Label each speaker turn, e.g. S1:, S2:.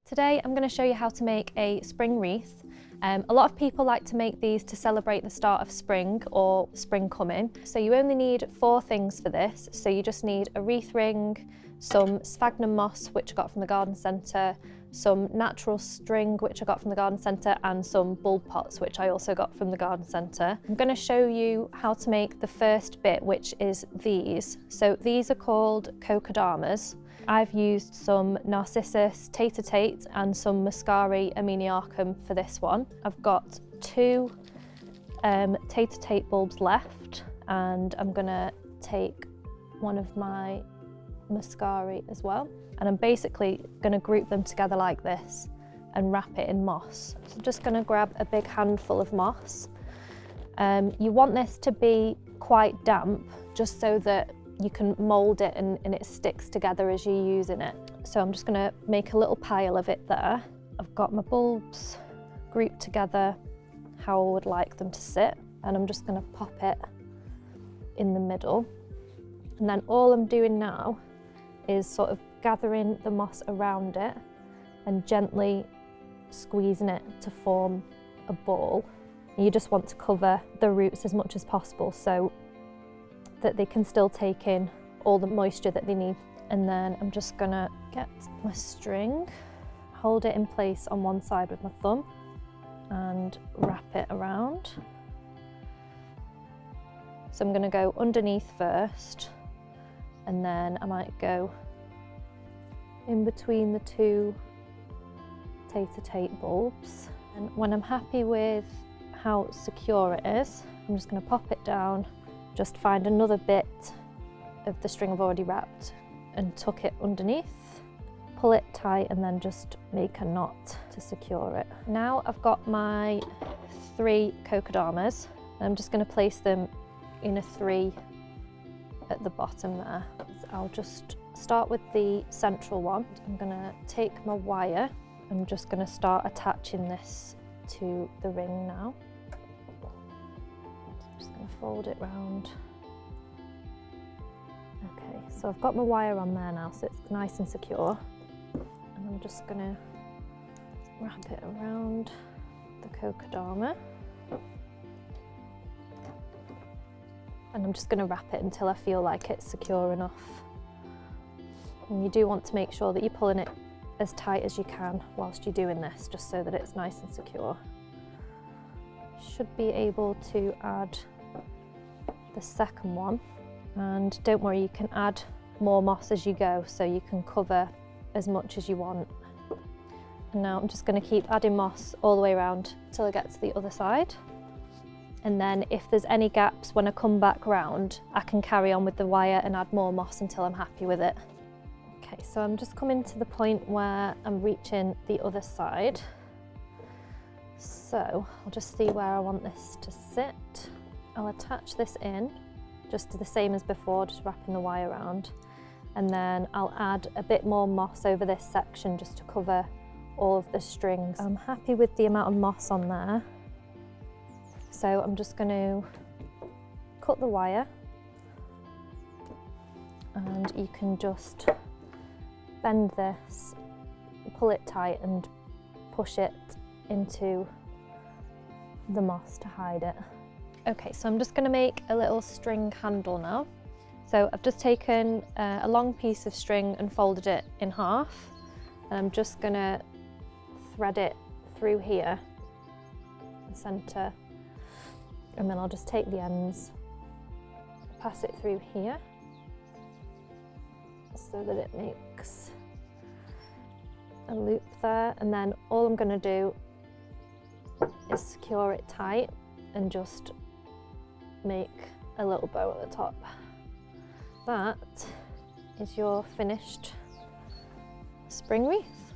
S1: Today I'm going to show you how to make a spring wreath. A lot of people like to make these to celebrate the start of spring or spring coming. So you only need 4 things for this. So you just need a wreath ring, some sphagnum moss, which I got from the garden centre, some natural string, which I got from the garden centre, and some bulb pots, which I also got from the garden centre. I'm going to show you how to make the first bit, which is these. So these are called Cocodamas. I've used some Narcissus Tate and some Muscari Aminiacum for this one. I've got 2 Tate bulbs left, and I'm gonna take one of my Muscari as well. And I'm basically gonna group them together like this and wrap it in moss. So I'm just gonna grab a big handful of moss. You want this to be quite damp, just so that you can mould it and it sticks together as you're using it. So I'm just gonna make a little pile of it there. I've got my bulbs grouped together how I would like them to sit, and I'm just gonna pop it in the middle. And then all I'm doing now is sort of gathering the moss around it and gently squeezing it to form a ball. You just want to cover the roots as much as possible so that they can still take in all the moisture that they need. And then I'm just gonna get my string, hold it in place on one side with my thumb and wrap it around. So I'm gonna go underneath first, and then I might go in between the 2 Tate bulbs. And when I'm happy with how secure it is, I'm just gonna pop it down. Just find another bit of the string I've already wrapped and tuck it underneath, pull it tight, and then just make a knot to secure it. Now I've got my 3 Cocodamas, and I'm just going to place them in a 3 at the bottom there. So I'll just start with the central one. I'm going to take my wire. I'm just going to start attaching this to the ring now. Just going to fold it round. Okay, so I've got my wire on there now, so it's nice and secure. And I'm just going to wrap it around the Cocodama. And I'm just going to wrap it until I feel like it's secure enough. And you do want to make sure that you're pulling it as tight as you can whilst you're doing this, just so that it's nice and secure. Should be able to add the second one, and don't worry, you can add more moss as you go, so you can cover as much as you want. And now I'm just going to keep adding moss all the way around till I get to the other side, and then if there's any gaps when I come back round, I can carry on with the wire and add more moss until I'm happy with it. Okay, so I'm just coming to the point where I'm reaching the other side. So I'll just see where I want this to sit. I'll attach this in, just the same as before, just wrapping the wire around. And then I'll add a bit more moss over this section just to cover all of the strings. I'm happy with the amount of moss on there. So I'm just going to cut the wire, and you can just bend this, pull it tight and push it into the moss to hide it. Okay, so I'm just going to make a little string handle now. So I've just taken a long piece of string and folded it in half, and I'm just going to thread it through here, the centre, and then I'll just take the ends, pass it through here so that it makes a loop there, and then all I'm going to do is secure it tight and just make a little bow at the top. That is your finished spring wreath.